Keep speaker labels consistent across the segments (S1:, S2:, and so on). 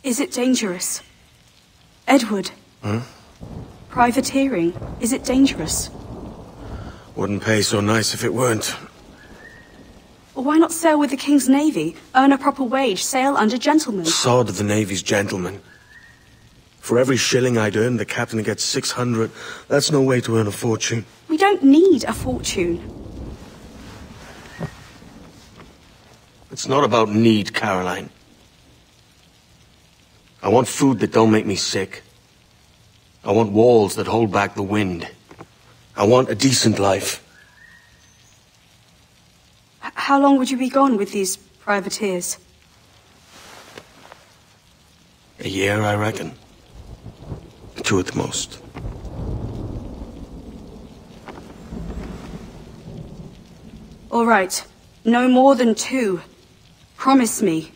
S1: Is it dangerous? Edward?
S2: Hmm?
S1: Privateering, is it dangerous?
S2: Wouldn't pay so nice if it weren't.
S1: Or why not sail with the King's Navy? Earn a proper wage, sail under gentlemen.
S2: Sod of the Navy's gentlemen. For every shilling I'd earn, the captain gets 600. That's no way to earn a fortune.
S1: We don't need a fortune.
S2: It's not about need, Caroline. I want food that don't make me sick. I want walls that hold back the wind. I want a decent life.
S1: How long would you be gone with these privateers?
S2: A year, I reckon. 2 at the most.
S1: All right. No more than 2. Promise me.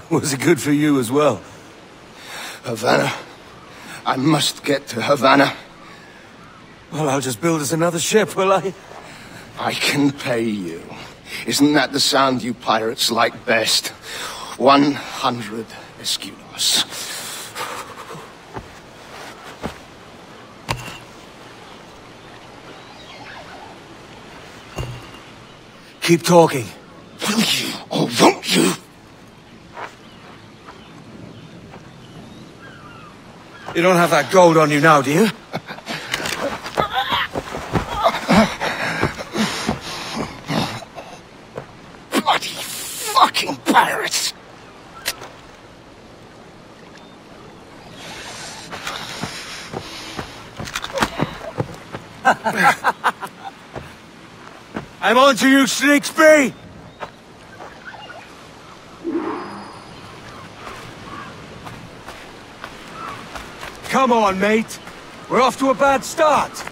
S3: Was it good for you as well?
S4: Havana. I must get to Havana.
S3: Well, I'll just build us another ship, will I?
S4: I can pay you. Isn't that the sound you pirates like best? 100 escudos.
S3: Keep talking.
S4: Will you, or won't you?
S3: You don't have that gold on you now, do you?
S4: Bloody fucking pirates!
S3: I'm on to you, Slicksby! Come on, mate. We're off to a bad start.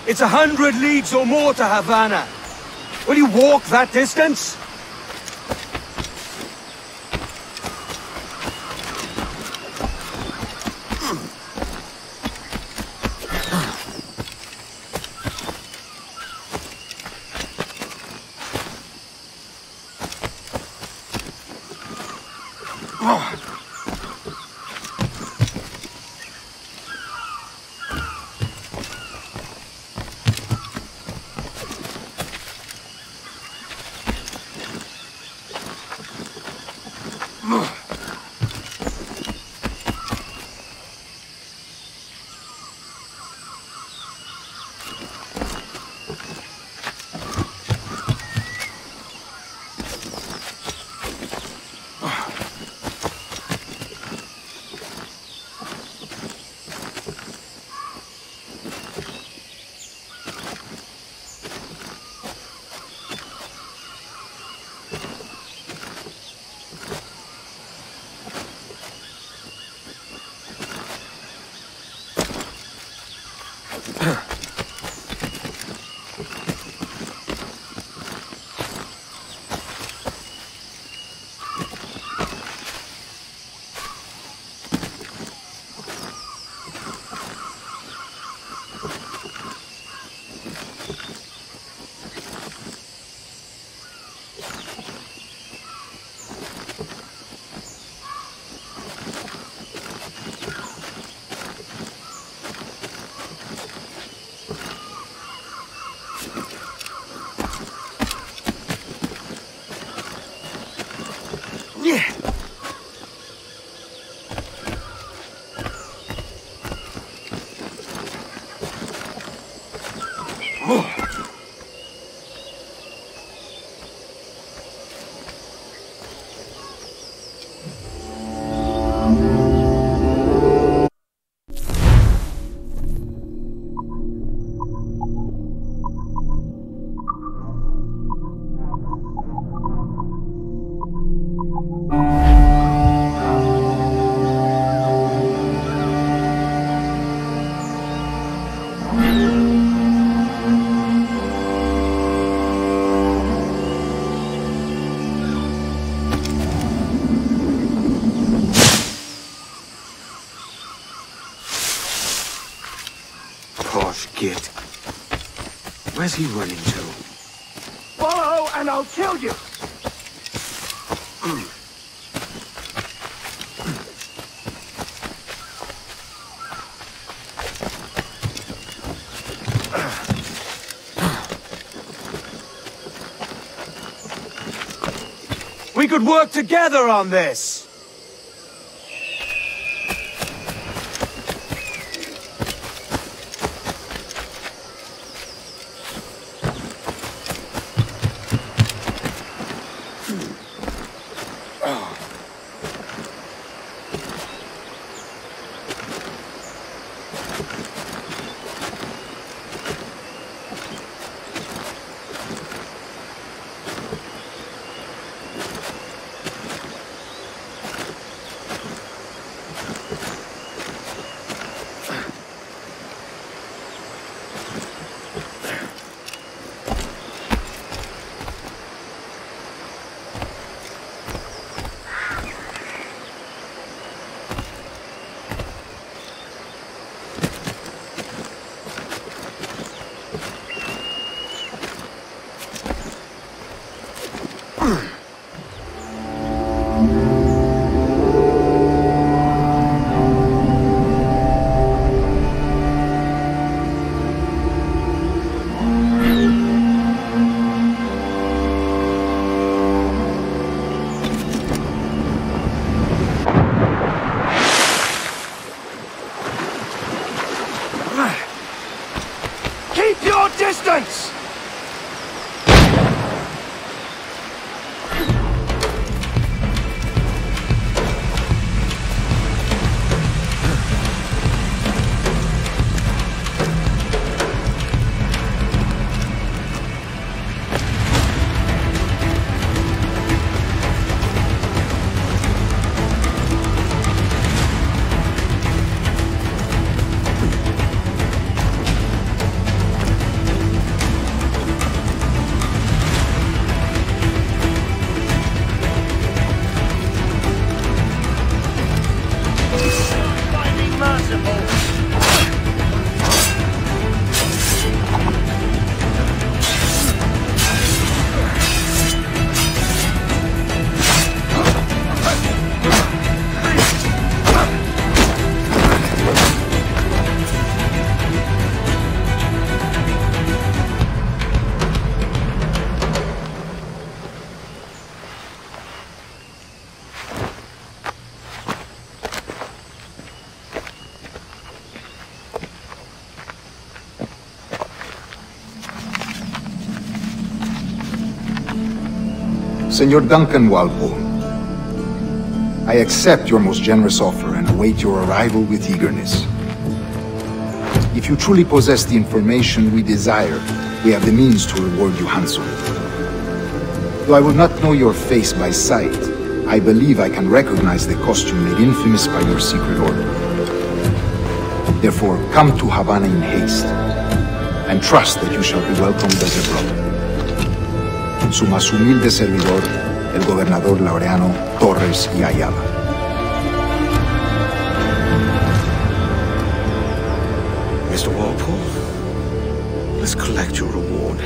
S3: It's 100 leagues or more to Havana. Will you walk that distance? Posh git. Where's he running to?
S4: Follow and I'll kill you!
S3: We could work together on this!
S5: Senor Duncan Walpole, I accept your most generous offer and await your arrival with eagerness. If you truly possess the information we desire, we have the means to reward you handsomely. Though I will not know your face by sight, I believe I can recognize the costume made infamous by your secret order. Therefore, come to Havana in haste, and trust that you shall be welcomed as a brother. Su más humilde servidor, el gobernador Laureano Torres y Ayala.
S2: Mr. Walpole, let's collect your reward.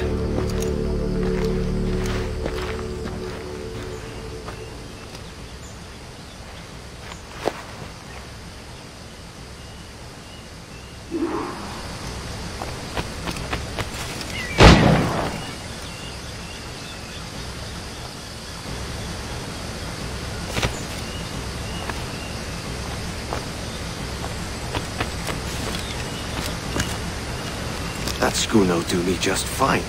S2: That schooner'll do me just fine.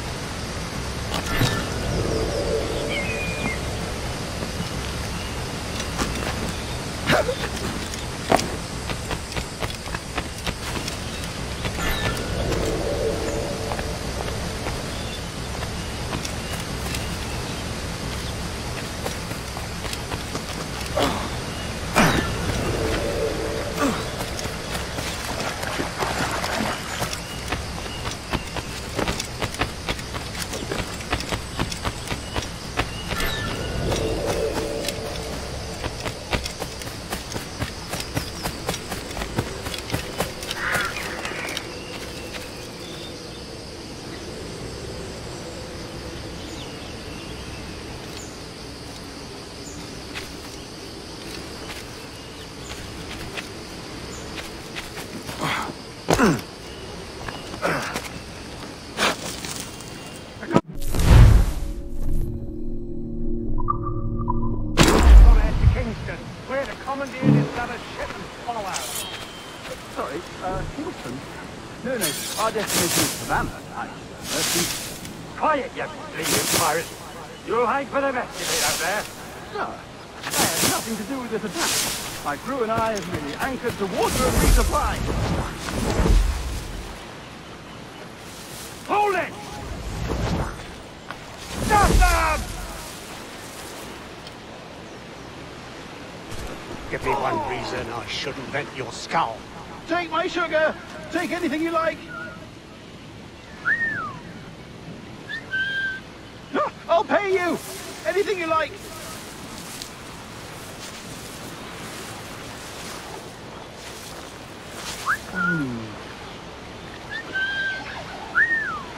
S3: Our destination is Havana. Quiet, you bleeding pirate. You'll hang for the best of it out there. Sir, that had nothing to do with this attack. My crew and I have merely anchored to water and resupply. Hold it! Stop them! Give me one reason I shouldn't vent your skull. Take my sugar! Take anything you like! I'll pay you! Anything you like!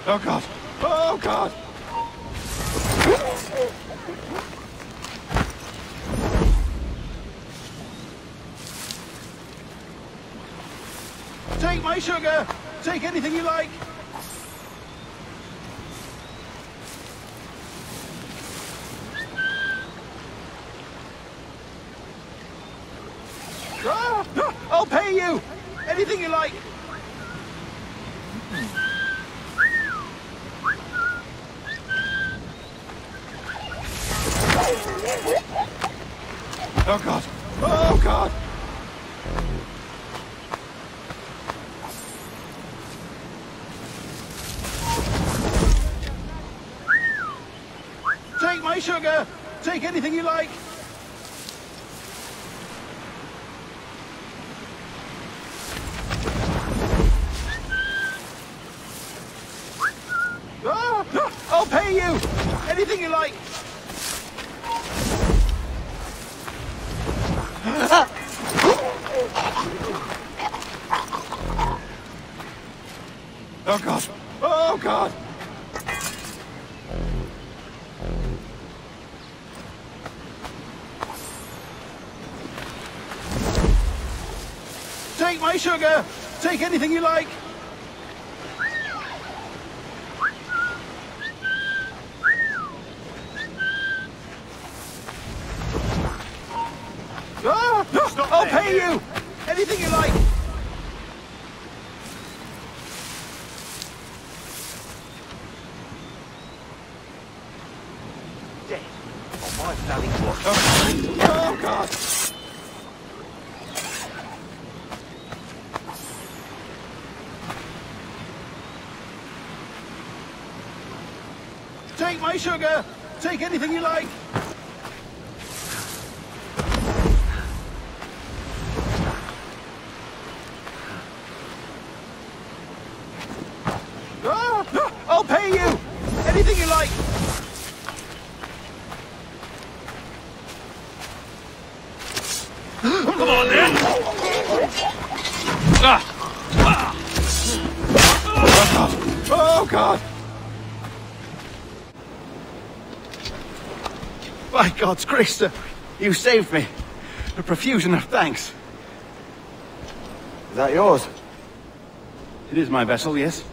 S3: Oh God! Oh God! Take my sugar! Take anything you like! I'll pay you! Anything you like! Oh God! Oh God! Take my sugar! Take anything you like! I'll pay you! Anything you like! Oh God! Oh God! Take my sugar! Take anything you like! I'll pay you! Anything you like! Dead. On my sailing boat. Oh, God! Take my sugar! Take anything you like! I'll pay you! Anything you like! Come on, then! Oh, God! By God's grace, sir, you saved me. A profusion of thanks.
S2: Is that yours?
S3: It is my vessel, yes.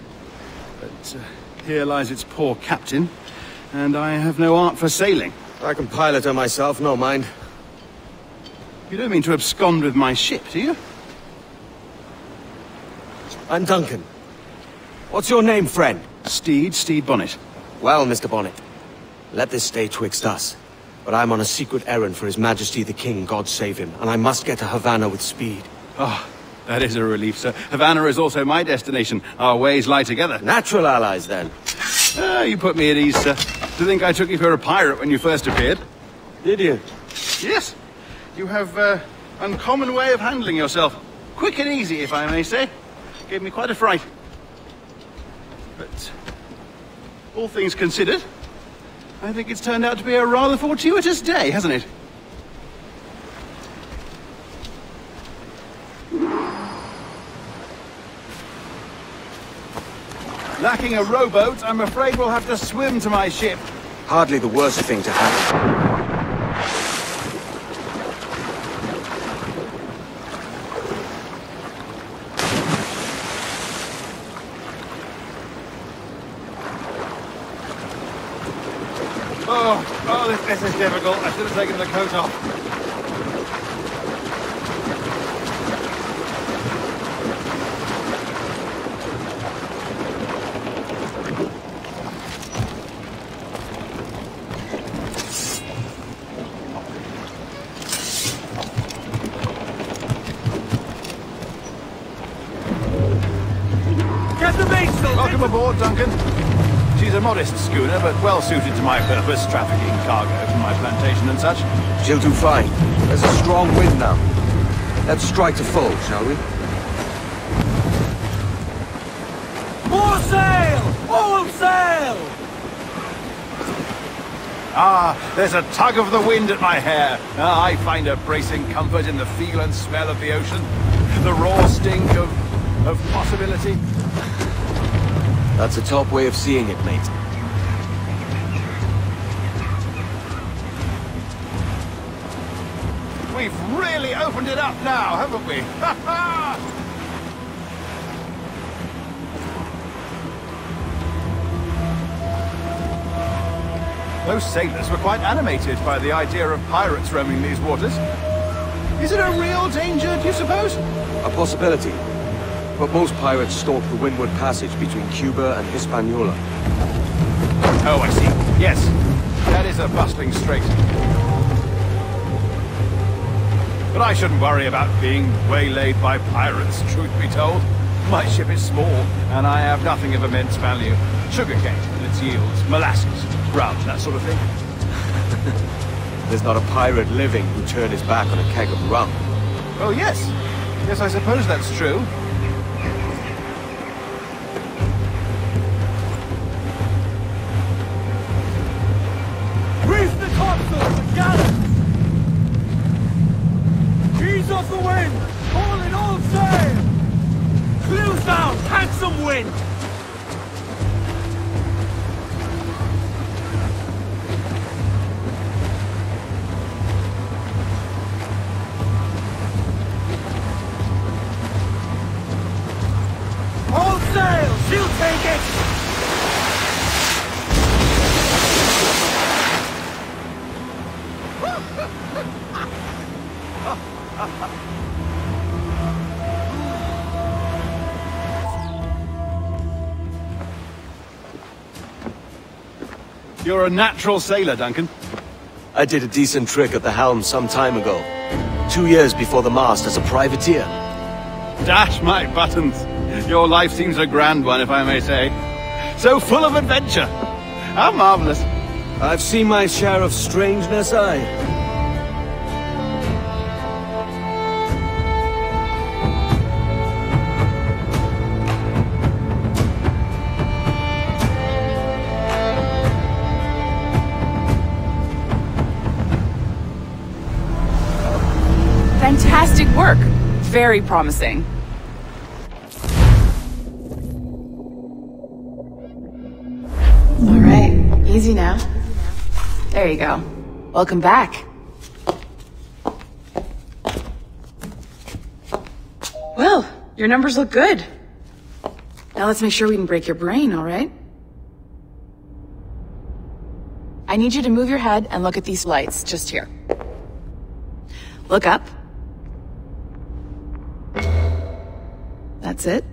S3: But here lies its poor captain, and I have no art for sailing.
S2: I can pilot her myself, no mind.
S3: You don't mean to abscond with my ship, do you?
S2: I'm Duncan. What's your name, friend?
S3: Steed Bonnet.
S2: Well, Mr. Bonnet, let this stay twixt us. But I'm on a secret errand for His Majesty the King, God save him, and I must get to Havana with speed.
S3: Oh, that is a relief, sir. Havana is also my destination. Our ways lie together.
S2: Natural allies, then.
S3: Ah, you put me at ease, sir. To think I took you for a pirate when you first appeared.
S2: Did you?
S3: Yes. You have uncommon way of handling yourself. Quick and easy, if I may say. Gave me quite a fright. But all things considered, I think it's turned out to be a rather fortuitous day, hasn't it? Lacking a rowboat, I'm afraid we'll have to swim to my ship.
S2: Hardly the worst thing to happen.
S3: This is difficult. I should have taken the coat off.
S6: Get the mainsail!
S3: Welcome aboard, Duncan. She's a modest schooner, but well suited to my purpose, trafficking cargo from my plantation and such.
S2: She'll do fine. There's a strong wind now. Let's strike to full, shall we?
S6: More sail! All sail!
S3: Ah, there's a tug of the wind at my hair. Ah, I find a bracing comfort in the feel and smell of the ocean. The raw stink of possibility.
S2: That's a top way of seeing it, mate.
S3: We've really opened it up now, haven't we? Ha ha! Those sailors were quite animated by the idea of pirates roaming these waters. Is it a real danger, do you suppose?
S2: A possibility. But most pirates stalk the windward passage between Cuba and Hispaniola.
S3: Oh, I see. Yes, that is a bustling strait. But I shouldn't worry about being waylaid by pirates, truth be told. My ship is small, and I have nothing of immense value. Sugarcane and its yields, molasses, rum, that sort of thing.
S2: There's not a pirate living who turned his back on a keg of rum.
S3: Well, yes. Yes, I suppose that's true.
S6: Reef the topsails and gallants! Ease off the wind! All in all sail! Clews down! Handsome wind! All sail! She'll take it!
S3: You're a natural sailor, Duncan.
S2: I did a decent trick at the helm some time ago. 2 years before the mast as a privateer.
S3: Dash my buttons. Your life seems a grand one, if I may say. So full of adventure. How marvelous.
S2: I've seen my share of strangeness, aye.
S7: Fantastic work. Very promising. All right, easy now. There you go. Welcome back. Well, your numbers look good. Now let's make sure we can break your brain, all right? I need you to move your head and look at these lights just here. Look up. That's it.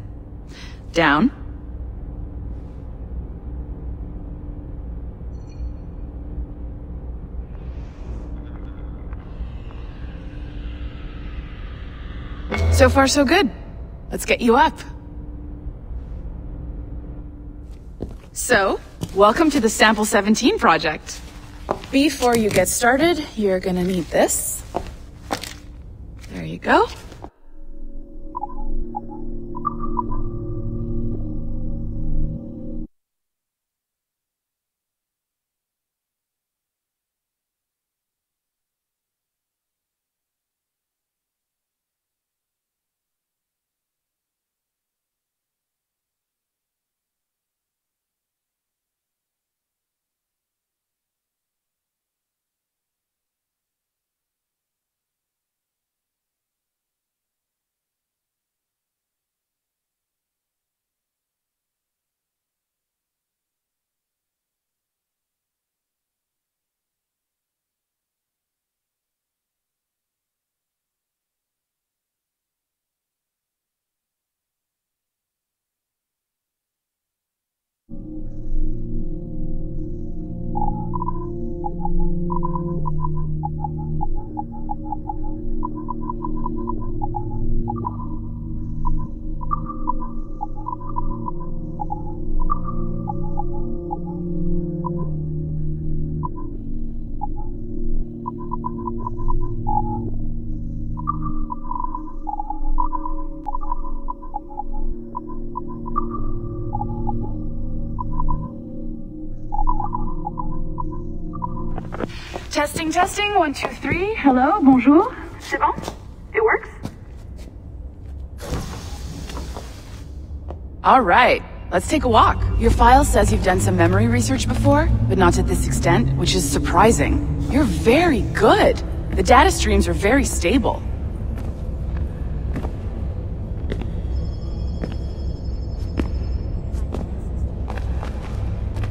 S7: Down. So far, so good. Let's get you up. So, welcome to the Sample 17 project. Before you get started, you're gonna need this. There you go. Testing, testing, 1, 2, 3. Hello, bonjour. C'est bon? It works? All right, let's take a walk. Your file says you've done some memory research before, but not to this extent, which is surprising. You're very good. The data streams are very stable.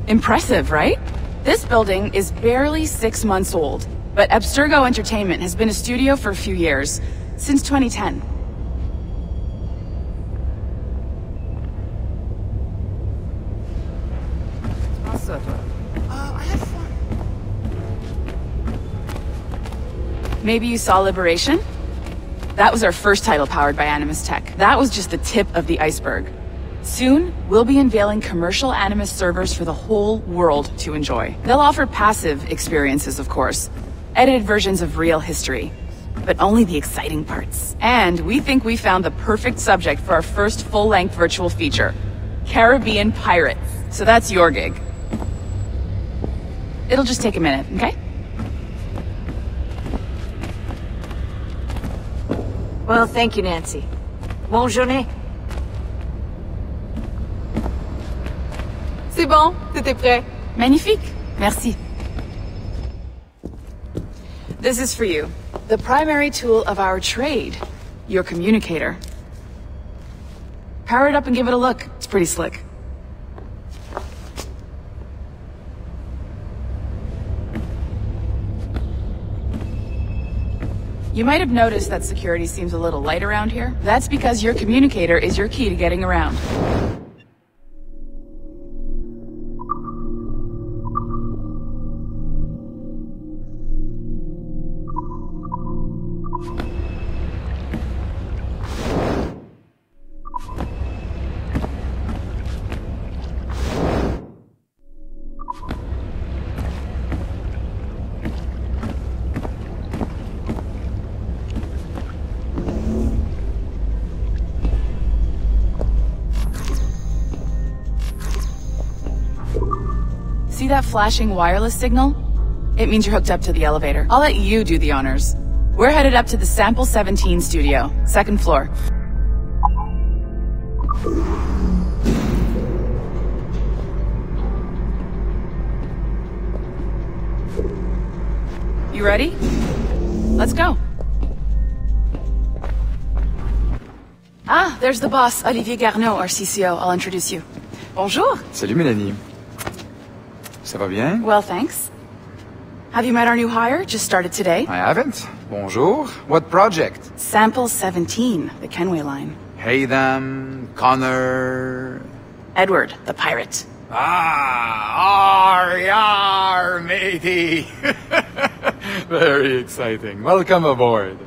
S7: Impressive, right? This building is barely 6 months old, but Abstergo Entertainment has been a studio for a few years, since 2010.
S6: I had fun.
S7: Maybe you saw Liberation? That was our first title powered by Animus Tech. That was just the tip of the iceberg. Soon, we'll be unveiling commercial Animus servers for the whole world to enjoy. They'll offer passive experiences, of course, edited versions of real history, but only the exciting parts. And we think we found the perfect subject for our first full-length virtual feature, Caribbean Pirates. So that's your gig. It'll just take a minute, okay?
S8: Well, thank you, Nancy. Bonne journée.
S7: C'est bon, t'étais prêt. Magnifique. Merci. This is for you. The primary tool of our trade. Your communicator. Power it up and give it a look. It's pretty slick. You might have noticed that security seems a little light around here. That's because your communicator is your key to getting around. that flashing wireless signal? It means you're hooked up to the elevator. I'll let you do the honors. We're headed up to the Sample 17 studio, 2nd floor. You ready? Let's go. Ah, there's the boss, Olivier Garneau, our CCO. I'll introduce you. Bonjour.
S9: Salut Mélanie. Ça va bien?
S7: Well, thanks. Have you met our new hire? Just started today.
S9: I haven't. Bonjour. What project?
S7: Sample 17, the Kenway line.
S9: Hey them, Connor...
S7: Edward, the pirate.
S9: Ah, yar, matey. Very exciting. Welcome aboard.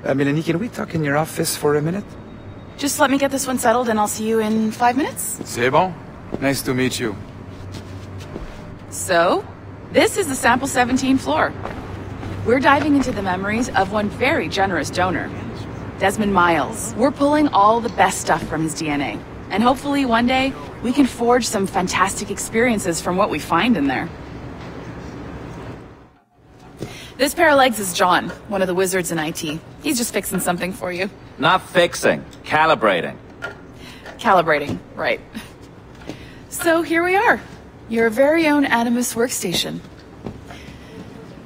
S9: Mélanie, can we talk in your office for a minute?
S7: Just let me get this one settled and I'll see you in 5 minutes.
S9: C'est bon. Nice to meet you.
S7: So, this is the Sample 17 floor. We're diving into the memories of one very generous donor, Desmond Miles. We're pulling all the best stuff from his DNA. And hopefully one day, we can forge some fantastic experiences from what we find in there. This pair of legs is John, one of the wizards in IT. He's just fixing something for you.
S10: Not fixing, calibrating.
S7: Calibrating, right. So here we are, your very own Animus workstation.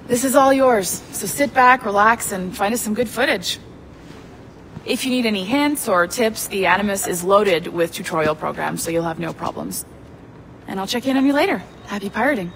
S7: This is all yours, so sit back, relax, and find us some good footage. If you need any hints or tips, the Animus is loaded with tutorial programs, so you'll have no problems. And I'll check in on you later. Happy pirating.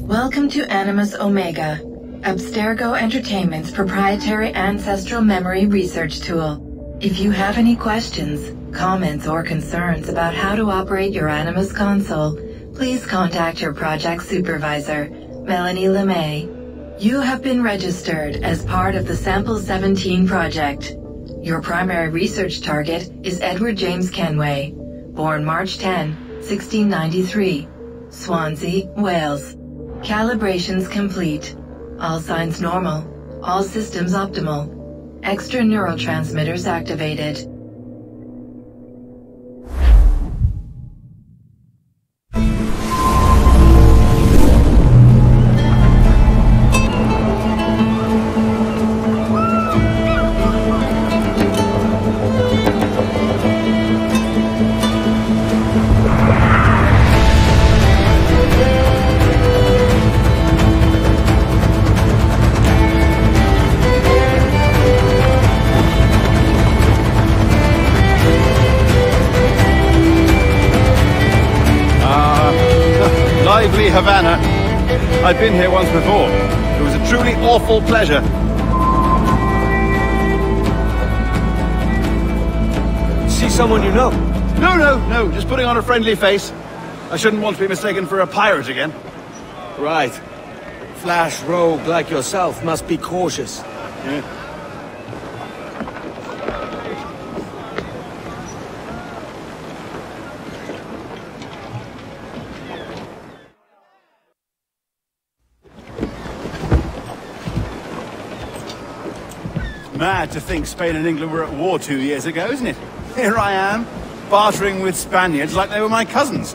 S11: Welcome to Animus Omega, Abstergo Entertainment's proprietary ancestral memory research tool. If you have any questions, comments, or concerns about how to operate your Animus console, please contact your project supervisor, Melanie LeMay. You have been registered as part of the Sample 17 project. Your primary research target is Edward James Kenway, born March 10, 1693, Swansea, Wales. Calibrations complete. All signs normal. All systems optimal. Extra neurotransmitters activated.
S3: Lively Havana. I've been here once before. It was a truly awful pleasure.
S2: See someone you know?
S3: No, just putting on a friendly face. I shouldn't want to be mistaken for a pirate again.
S2: Right. Flash rogue like yourself must be cautious.
S3: Yeah. Mad to think Spain and England were at war 2 years ago, isn't it? Here I am, bartering with Spaniards like they were my cousins.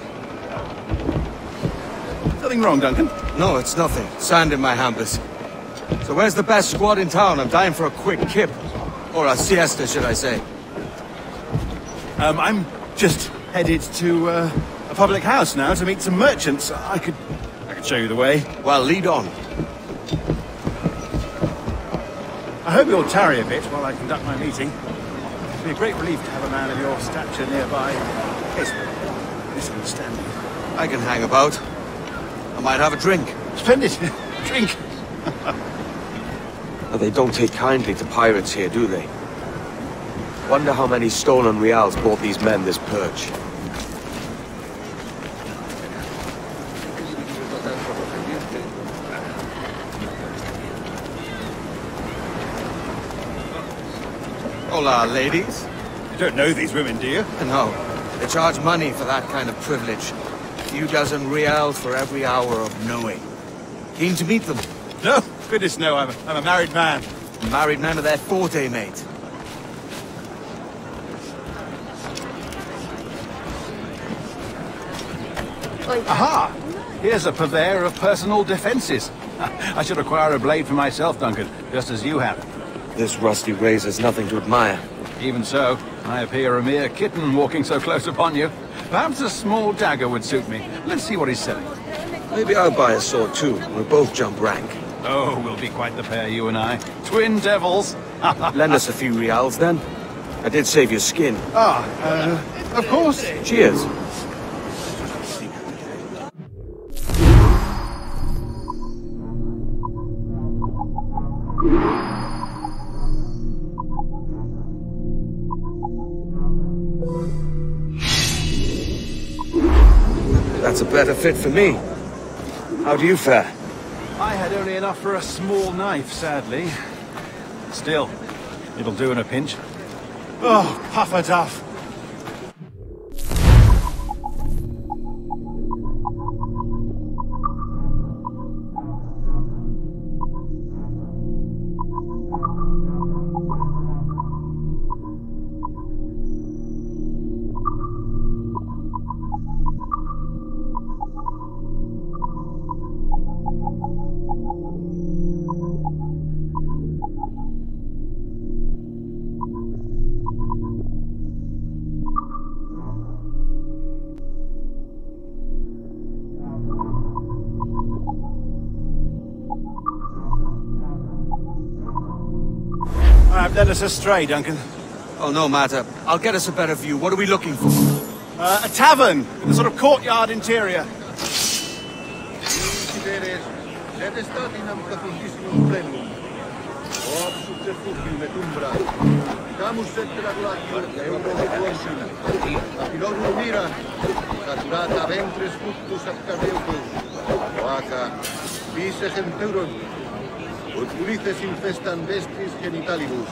S3: Something wrong, Duncan?
S2: No, it's nothing. Sand in my hampers. So where's the best squad in town? I'm dying for a quick kip. Or a siesta, should I say.
S3: I'm just headed to a public house now to meet some merchants. I could show you the way.
S2: Well, lead on.
S3: I hope you'll tarry a bit while I conduct my meeting. It'd be a great relief to have a man of your stature nearby, in case of misunderstanding.
S2: I can hang about. I might have a drink.
S3: Splendid. Drink.
S2: But they don't take kindly to pirates here, do they? Wonder how many stolen reals bought these men this perch. Hola, ladies.
S3: You don't know these women, do you?
S2: No. They charge money for that kind of privilege. A few dozen reals for every hour of knowing. Keen to meet them?
S3: No, goodness no, I'm a married man.
S2: Married men are their forte, mate.
S3: Aha! Here's a purveyor of personal defenses. I should acquire a blade for myself, Duncan, just as you have.
S2: This rusty razor's nothing to admire.
S3: Even so, I appear a mere kitten walking so close upon you. Perhaps a small dagger would suit me. Let's see what he's selling.
S2: Maybe I'll buy a sword too. We'll both jump rank.
S3: Oh, we'll be quite the pair, you and I. Twin devils.
S2: Lend us a few reals, then. I did save your skin.
S3: Of course.
S2: Cheers. That's a better fit for me. How do you fare?
S3: I had only enough for a small knife, sadly. Still, it'll do in a pinch. Oh, puffer duff. I've led us astray, Duncan.
S2: Oh, no matter. I'll get us a better view. What are we looking for?
S3: A tavern, in a sort of courtyard interior.
S4: Ut Ulises infestan vestis genitalibus.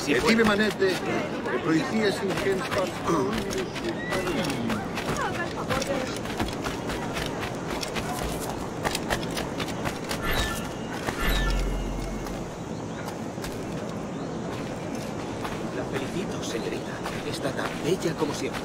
S4: Et ibe manete, et proicies in gens pars
S12: La felicito, señorita. Está tan bella como siempre.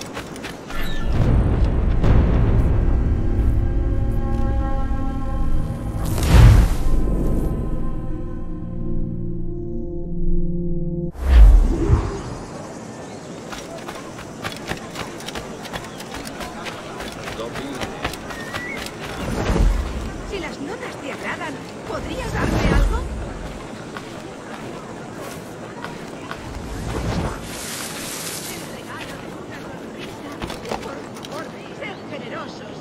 S13: Si las notas te agradan, ¿podrías darme algo? El regalo de una sonrisa. Por favor, sed generosos.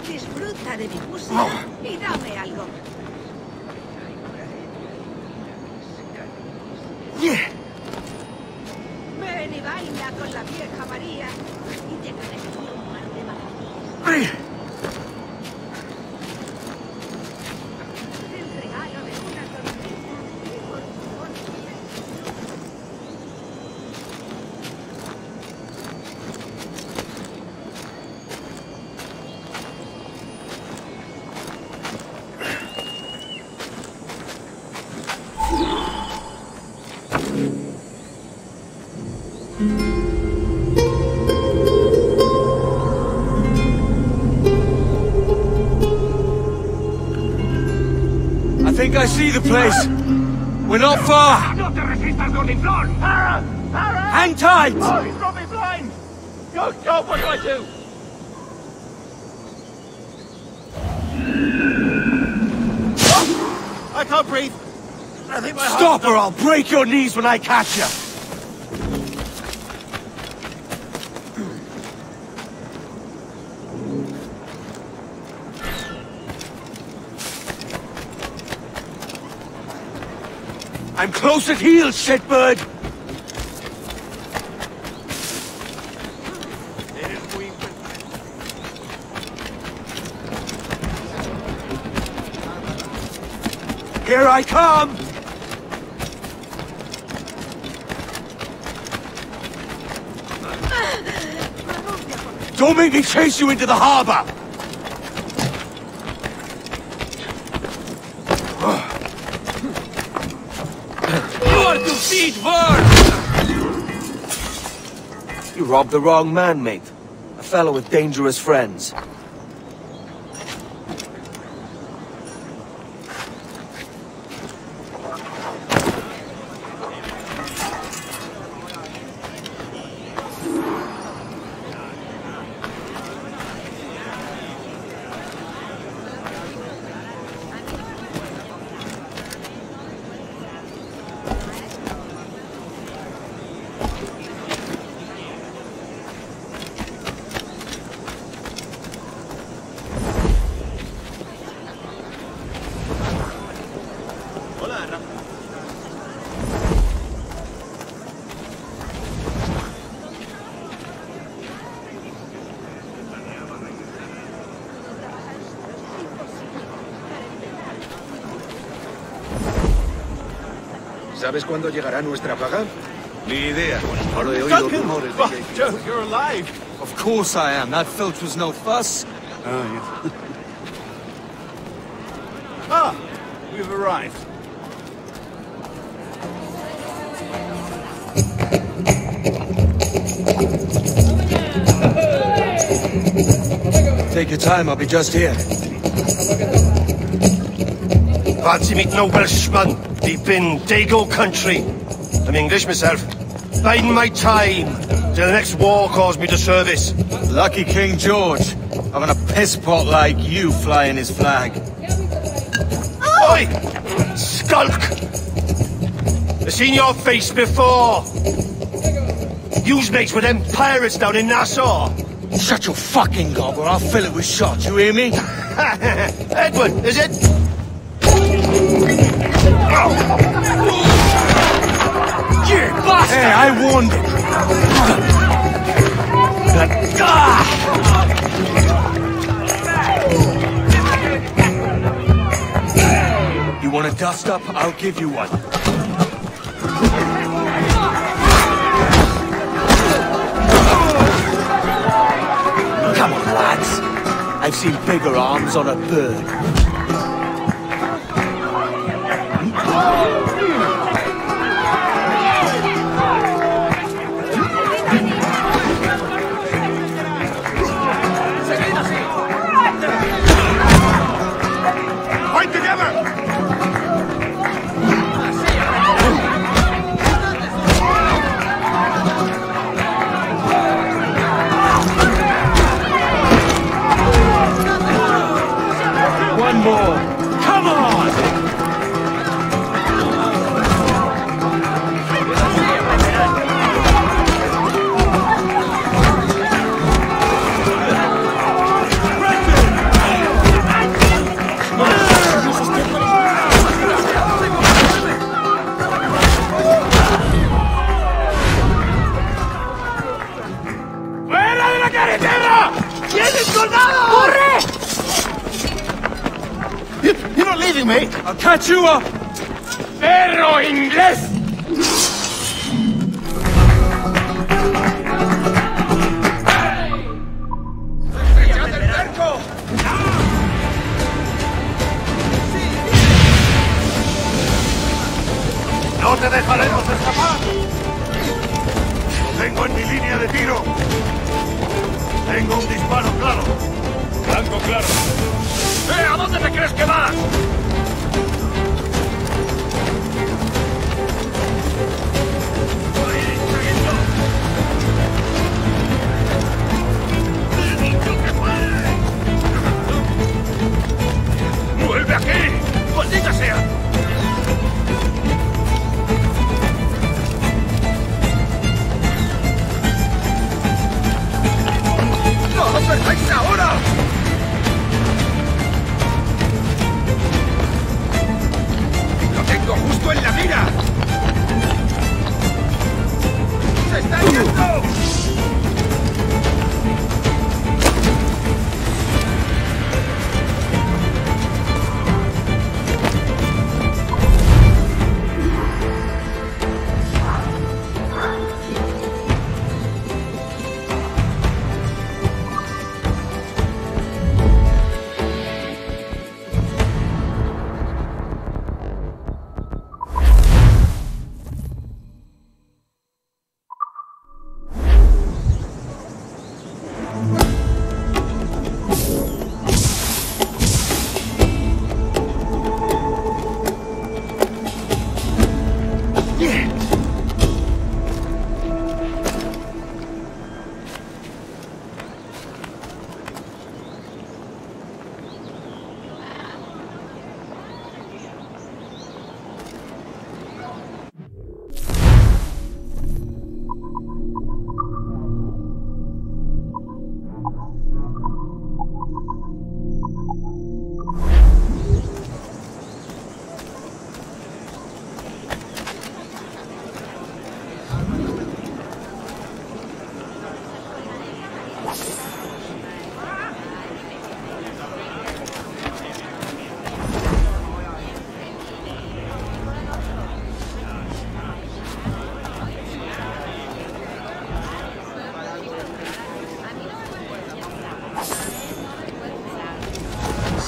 S13: Disfruta de mi música y dame algo. Ven y baila con la vieja María y te parecerá un mar de maravillas. El regalo de una sonrisa y por favor.
S2: I think I see the place. We're not far.
S6: ¡No te resistas, Gordiflón!
S2: Hang tight!
S6: Oh, he's got me blind! Oh, God, what do I do?
S3: I can't breathe. I think my heart...
S2: Stop or I'll break your knees when I catch you. I'm close at heel, shitbird! Here I come! Don't make me chase you into the harbor!
S6: You are to feed birds!
S2: You robbed the wrong man, mate. A fellow with dangerous friends.
S4: ¿Sabes cuándo llegará nuestra paga?
S2: Ni idea.
S4: Ahora he oído
S3: Duncan!
S4: rumores de
S3: But,
S4: que...
S3: Joe, you're alive!
S2: Of course I am. That filch was no fuss.
S3: Ah, we've arrived.
S2: Take your time, I'll be just here.
S4: Fancy meeting a Welshman deep in Dago country. I'm English myself. Biding my time till the next war calls me to service.
S2: Lucky King George, having a piss pot like you flying his flag.
S4: Oi! Skulk! I've seen your face before. You's mates with them pirates down in Nassau.
S2: Shut your fucking gob or I'll fill it with shot, you hear me?
S4: Edward, is it?
S2: You bastard! Hey, I warned him! You want a dust up? I'll give you one. Come on, lads. I've seen bigger arms on a bird.
S4: Fight together!
S2: One more. Come on!
S3: ¡Fuera de la carretera! ¡Vienen soldados!
S1: ¡Corre!
S4: You're not leaving me!
S2: I'll catch you up!
S3: ¡Perro inglés!
S4: ¡No te dejaremos escapar! Lo tengo en mi línea de tiro. Tengo un disparo claro.
S3: Blanco claro.
S4: ¿A dónde te crees que vas?
S3: ¡Vuelve aquí! ¡Maldita sea!
S4: ¡No lo perdáis ahora!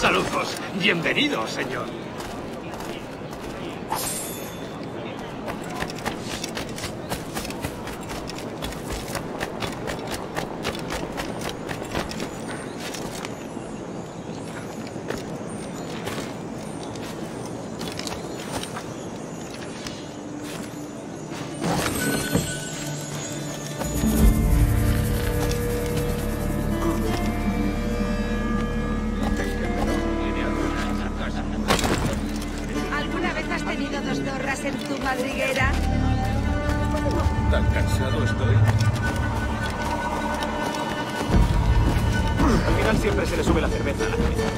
S4: Saludos. Bienvenido, señor.
S13: ¿Alguna vez has tenido dos zorras en tu madriguera?
S3: Tan cansado estoy.
S2: Al final siempre se le sube la cerveza a la cabeza.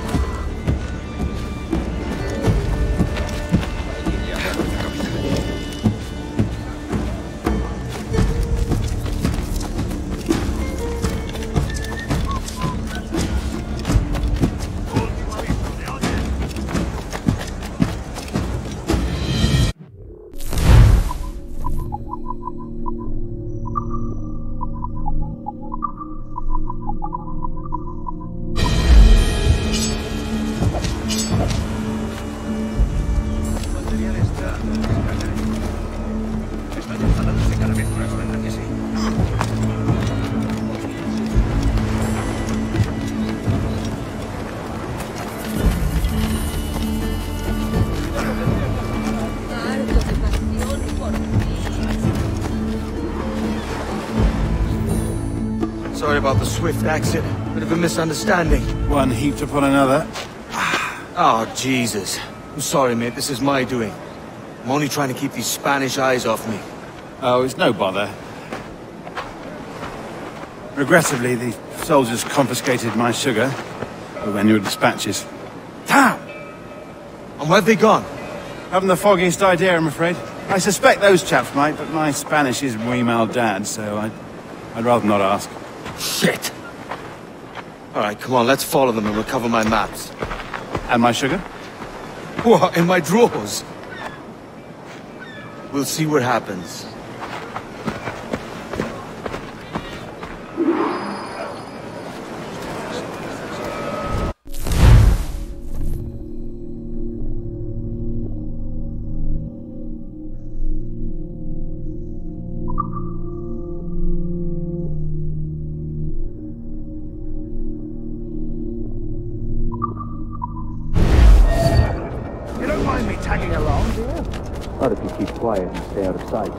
S2: Sorry about the swift exit. Bit of a misunderstanding.
S3: One heaped upon another.
S2: Oh, Jesus. I'm sorry, mate. This is my doing. I'm only trying to keep these Spanish eyes off me.
S3: Oh, it's no bother. Regrettably, the soldiers confiscated my sugar for annual dispatches.
S2: Damn! And where've they gone?
S3: Haven't the foggiest idea, I'm afraid. I suspect those chaps might, but my Spanish is muy mal dad, so I'd rather not ask.
S2: Shit! Alright, come on, let's follow them and recover my maps.
S3: And my sugar?
S2: What, in my drawers? We'll see what happens.
S4: Tagging along, do you?
S2: Not if you keep quiet and stay out of sight.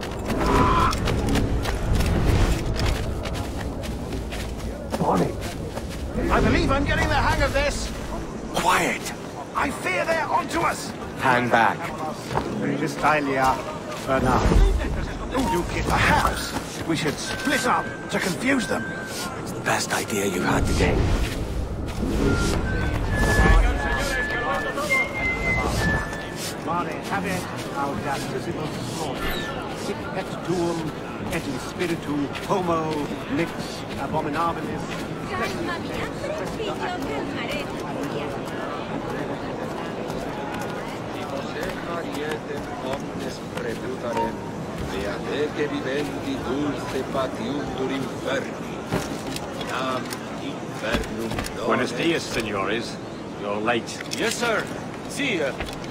S2: Bonnie!
S4: I believe I'm getting the hang of this.
S2: Quiet!
S4: I fear they're onto us.
S2: Hang back.
S4: Perhaps we should split up to confuse them.
S2: It's the best idea you've had today.
S14: Mare habet audacissibus sic et tuum et in spiritu homo nix abominabilis.
S15: Buenos dias, senores. You're late.
S2: Yes, sir. See,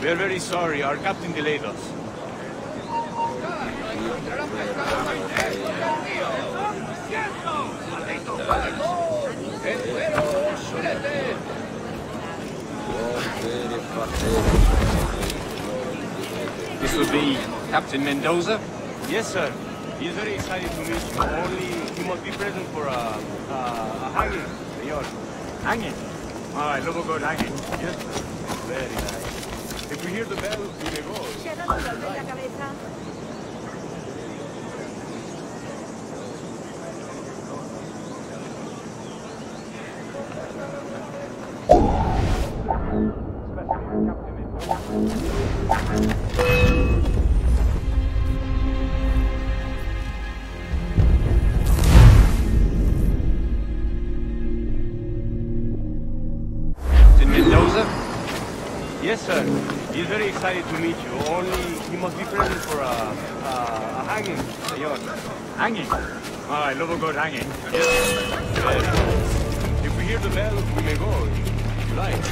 S2: we're very sorry. Our captain delayed us.
S15: This would be Captain Mendoza?
S2: Yes, sir. He's very excited to meet you. Only he must be present for a hanging, senor.
S15: Hanging? Oh, I love a good hanging.
S2: Yes, sir. Very nice. If we hear the bell, we may go.
S3: Yes, sir. He's very excited to meet you. Only he must be present for a hanging, senor.
S15: Hanging? Oh, I love a good hanging.
S3: Yes. If we hear the bell, we may go. If you like.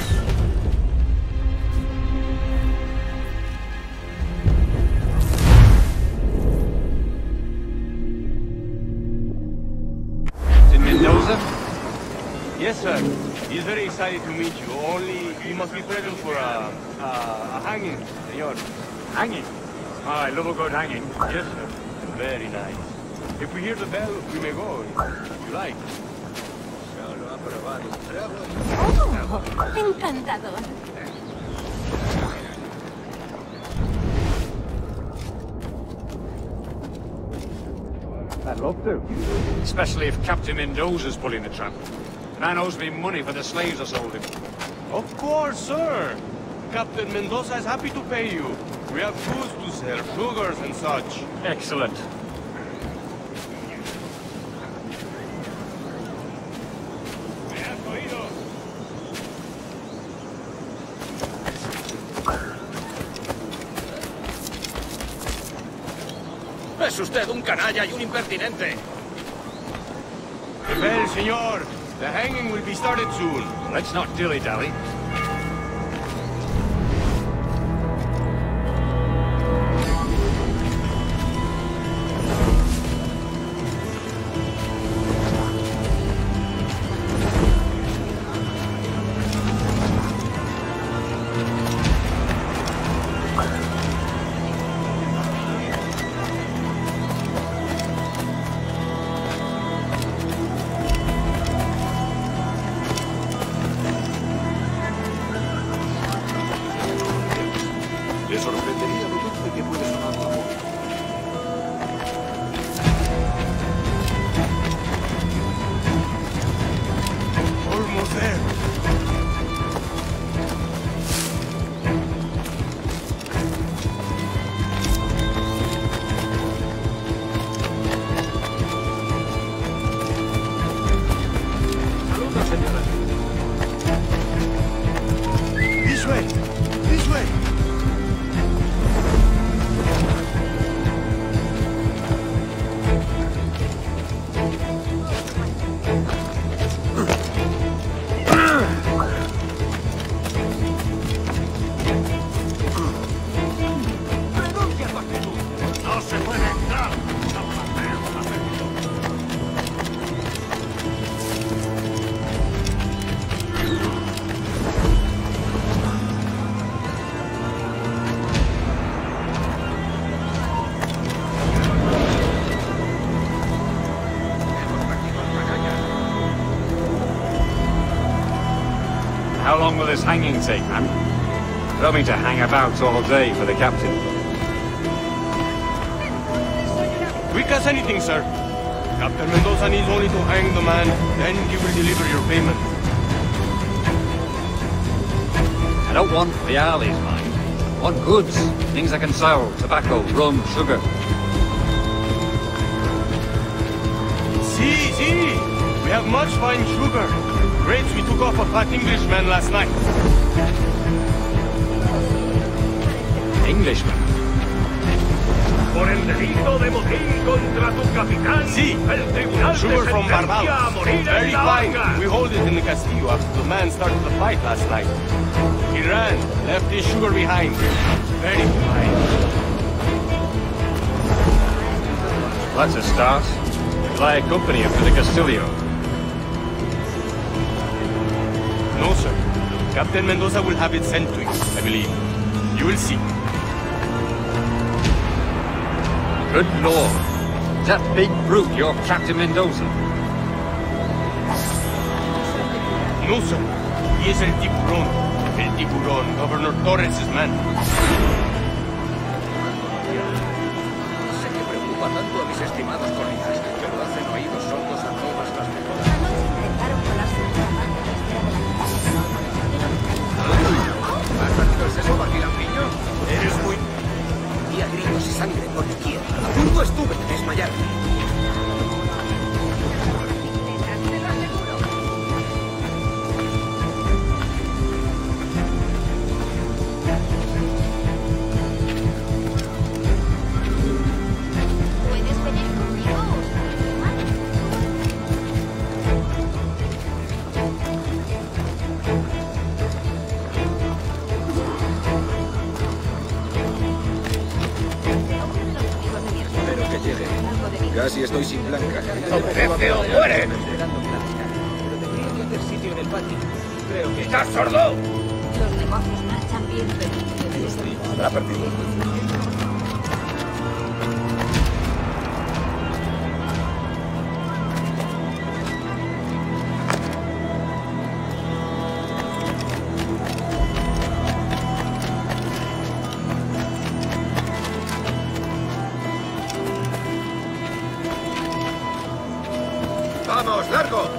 S15: Mendoza?
S3: Yes, sir. He's very excited to meet you. Only he must be present for a hanging, senor.
S15: Hanging? Oh, I love a good hanging.
S3: Yes, sir. Very nice. If we hear the bell, we may go, if you like.
S13: Oh, encantador.
S15: I'd love to. Especially if Captain Mendoza's pulling the trap. Man owes me money for the slaves I sold him.
S3: Of course, sir. Captain Mendoza is happy to pay you. We have goods to sell, sugars and such.
S15: Excellent.
S12: Es usted un canalla y un impertinente.
S3: The bell, senor. The hanging will be started soon.
S15: Let's not dilly-dally.
S12: Le sorprendería lo dulce que puede sonar la voz.
S3: Almost there.
S12: Saludos, señora.
S3: This way. This way.
S12: Renuncia a tu actitud. No se puede entrar.
S15: How long will this hanging take, man? Tell me to hang about all day for the captain.
S3: Quick as anything, sir. Captain Mendoza needs only to hang the man, then he will deliver your payment.
S15: I don't want reales, mind. I want goods. Things I can sell. Tobacco, rum, sugar.
S3: See. We have much fine sugar. Grapes we took off a fat Englishman last night.
S15: Englishman?
S6: Por el delito de motín contra tu capitán,
S3: Sí.
S6: el tribunal
S3: Sugar
S6: te
S3: from
S6: sentencia a
S3: Barbados.
S6: morir
S3: Very
S6: en la
S3: fine.
S6: horca.
S3: We hold it in the castillo after the man started the fight last night. He ran, left his sugar behind. Very fine.
S15: That's a start. Will I accompany him to the Castillo?
S3: No, sir. Captain Mendoza will have it sent to you, I believe. You will see.
S15: Good lord. Is that big brute your Captain Mendoza?
S3: No, sir. He is El Tiburón. El Tiburón, Governor Torres' man.
S12: Sé que preocupa tanto a mis estimados colegas, pero hacen oídos sordos a todas las mejoras.
S13: Intentaron colarse en una parte trasera de la
S12: ¿Has salido el seso, vaquilampiño?
S3: Eres muy...
S12: Y a gritos y sangre por quiera. A punto estuve de desmayarme. si estoy sin blanca.
S6: ¡Obedece o muere! ¡Estás sordo!
S13: Los negocios marchan bien, pero...
S12: Habrá perdido.
S6: ¡Vamos, largo!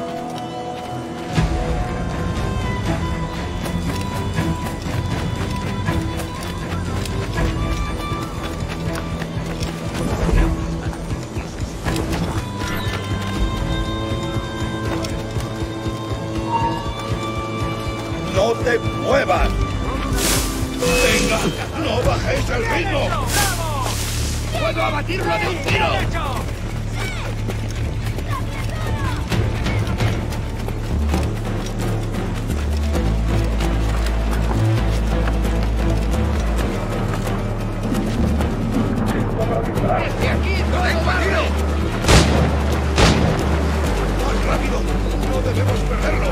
S4: ¡No te muevas! ¡Venga! ¡No bajéis el ritmo!
S6: ¡Puedo abatirlo de un tiro! ¡Desde aquí no hay tiro!
S4: ¡Más rápido! ¡No debemos perderlo!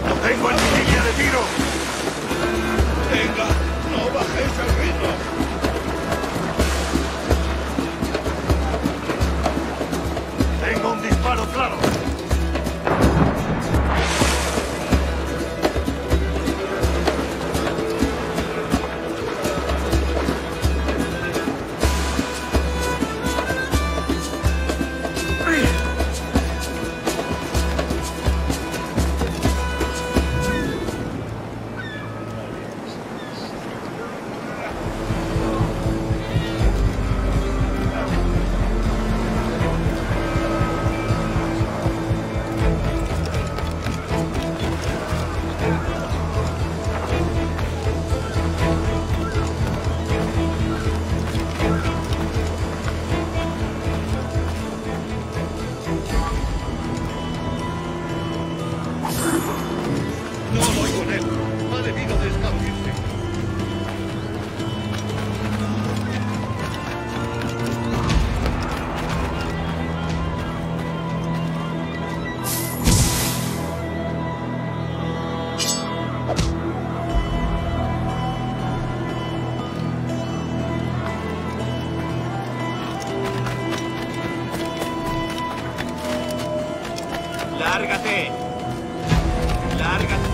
S4: ¡No tengo en mi línea de tiro! ¡Venga! ¡No bajéis el ritmo! ¡Tengo un disparo claro! No voy con él. Ha debido de escabullirse.
S6: ¡Lárgate! ¡Lárgate!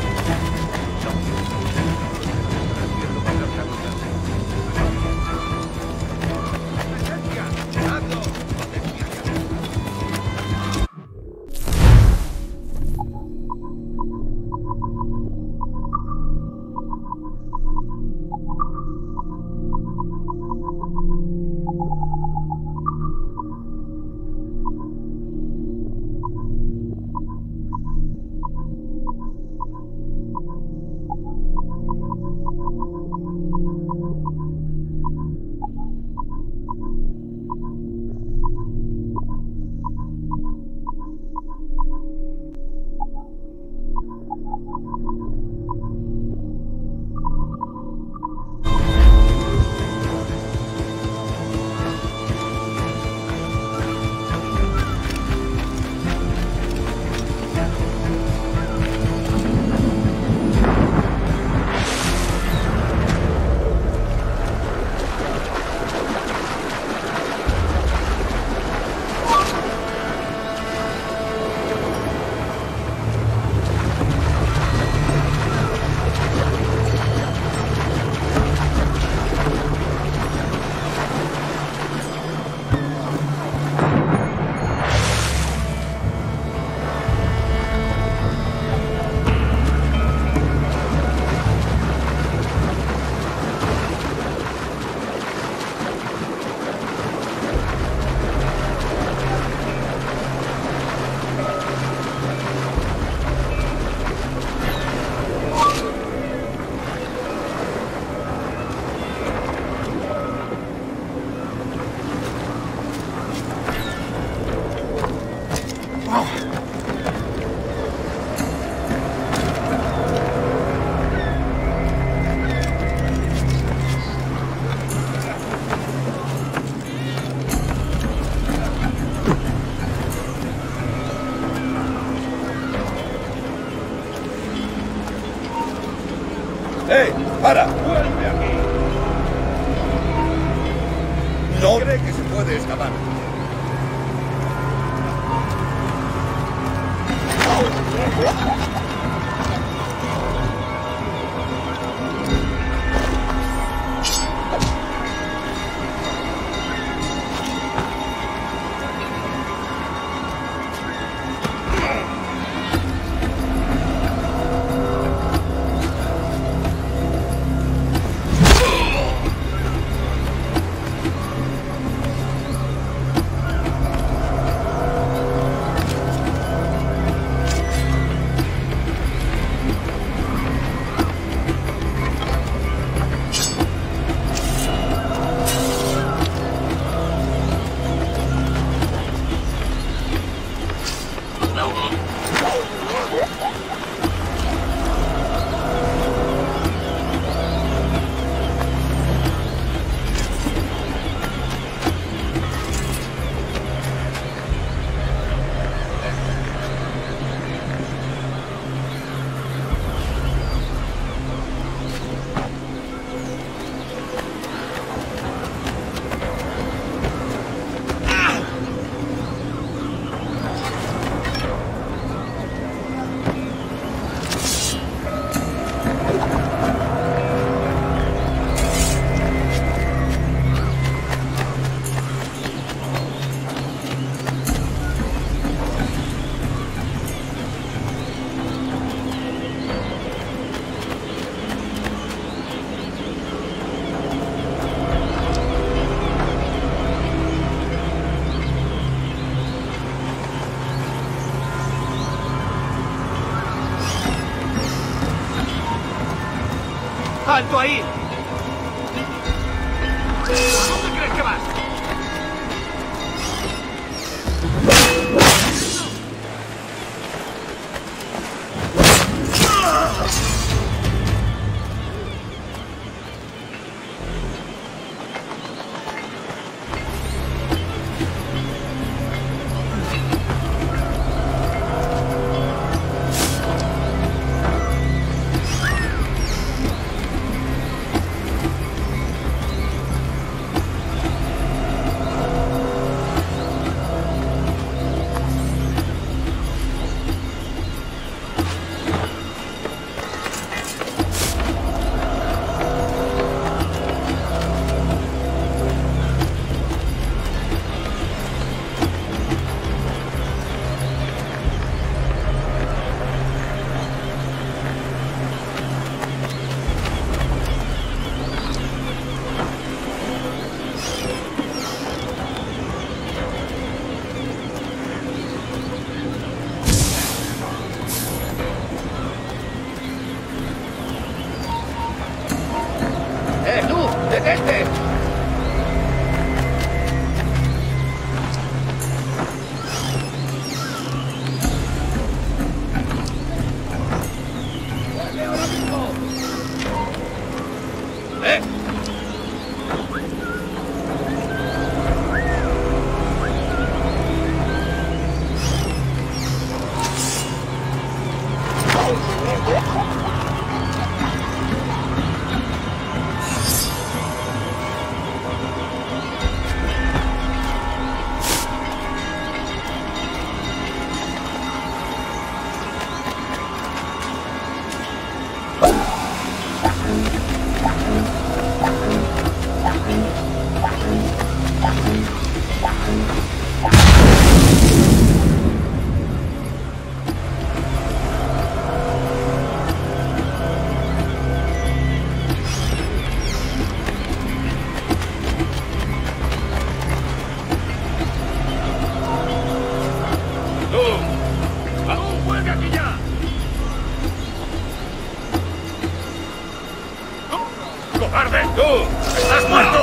S16: ¡Hey! ¡Para! ¡Vuelve aquí! No cree que se puede escapar.
S6: ¡Alto ahí! ¿A dónde crees que vas?
S16: ¡Tú! ¡Detente! ¡Vuelve ahora mismo!
S6: ¡Cobarde! ¡Tú! ¡Estás muerto!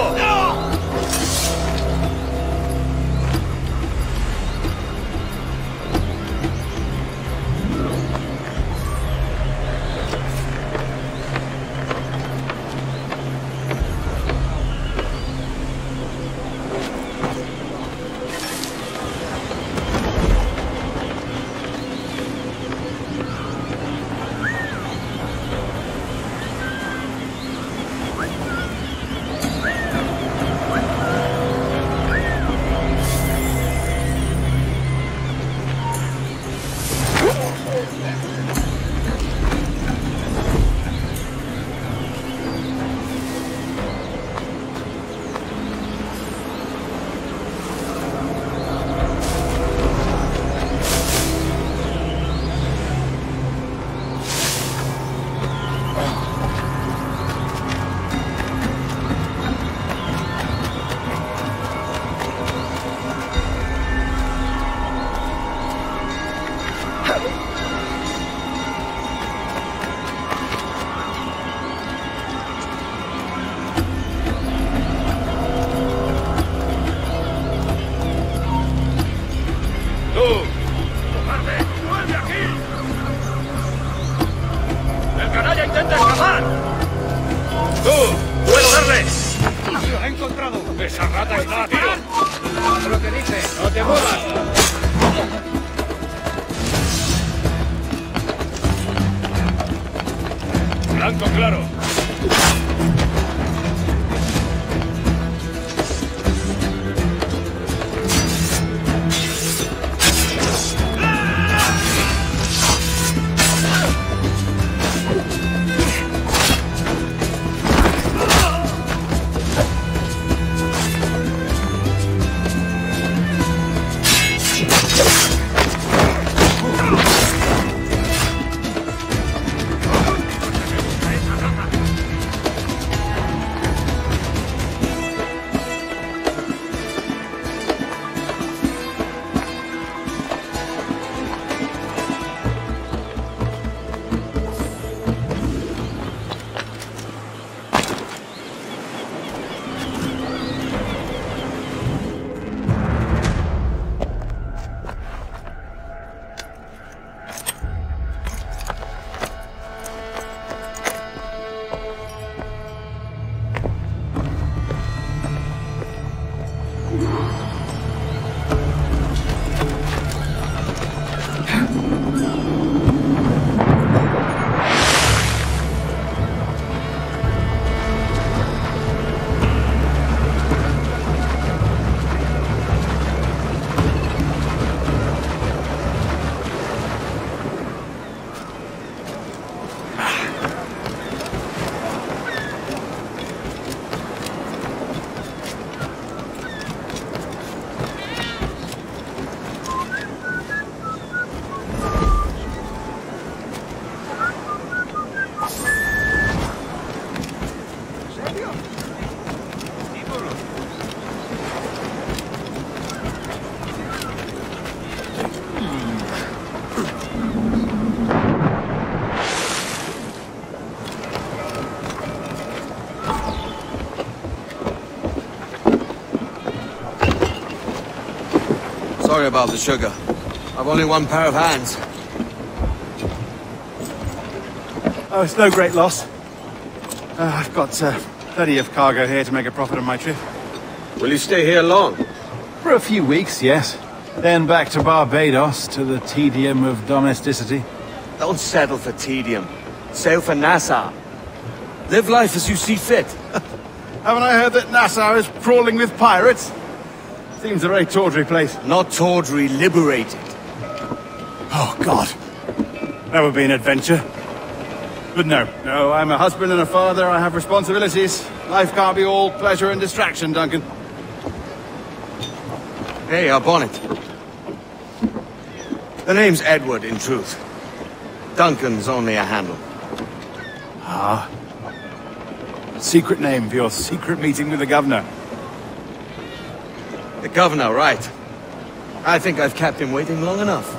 S16: ¡Tú! ¡Cobarde! ¡Vuelve aquí! ¡El canalla intenta escapar! ¡Tú! ¡Puedo darle!
S15: ¡Lo he encontrado!
S16: ¡Esa rata está, tío!
S15: ¡Haz lo que dice! ¡No te muevas!
S16: ¡Blanco claro!
S2: Sorry about the sugar. I've only one pair of hands.
S3: Oh, it's no great loss. I've got plenty of cargo here to make a profit on my trip.
S2: Will you stay here long?
S3: For a few weeks, yes. Then back to Barbados, to the tedium of domesticity.
S2: Don't settle for tedium. Sail for Nassau. Live life as you see fit.
S3: Haven't I heard that Nassau is crawling with pirates? Seems a very tawdry place.
S2: Not tawdry, liberated.
S3: Oh, God. That would be an adventure. But no, I'm a husband and a father, I have responsibilities. Life can't be all pleasure and distraction, Duncan.
S2: Hey, our bonnet. The name's Edward, in truth. Duncan's only a handle.
S3: Ah. Secret name for your secret meeting with the governor.
S2: The governor, right. I think I've kept him waiting long enough.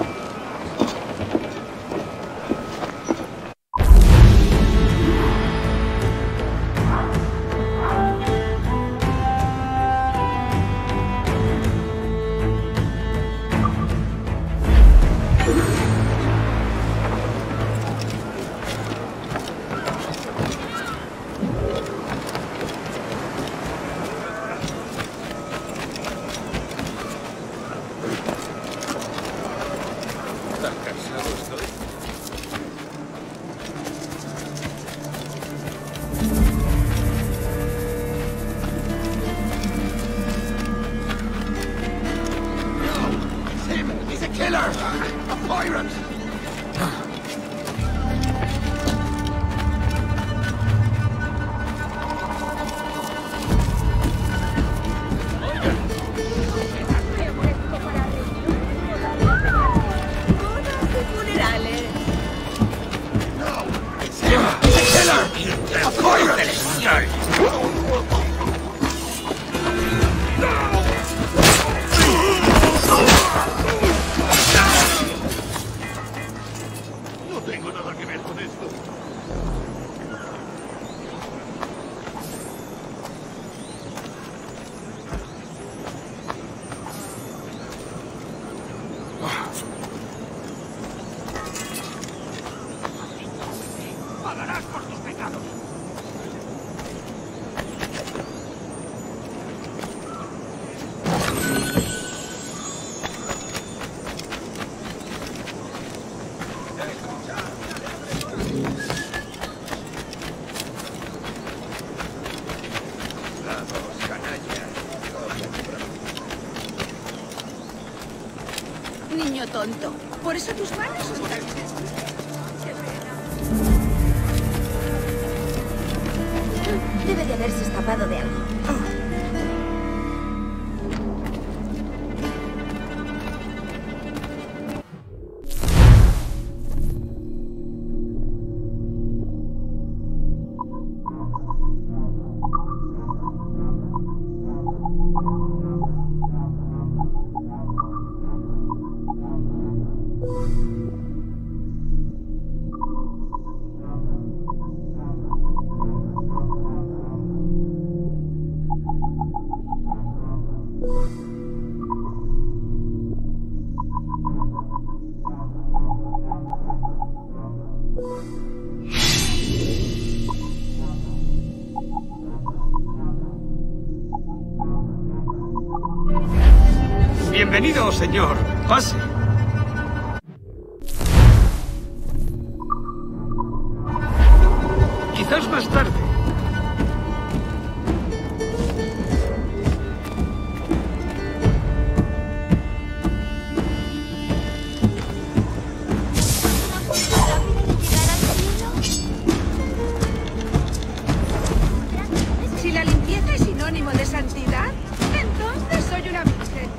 S13: esto. Por eso tus manos están...
S17: Debe de haberse escapado de algo.
S15: Bienvenido, señor. Pase. Quizás más tarde.
S13: Si la limpieza es sinónimo de santidad, entonces soy una virgen.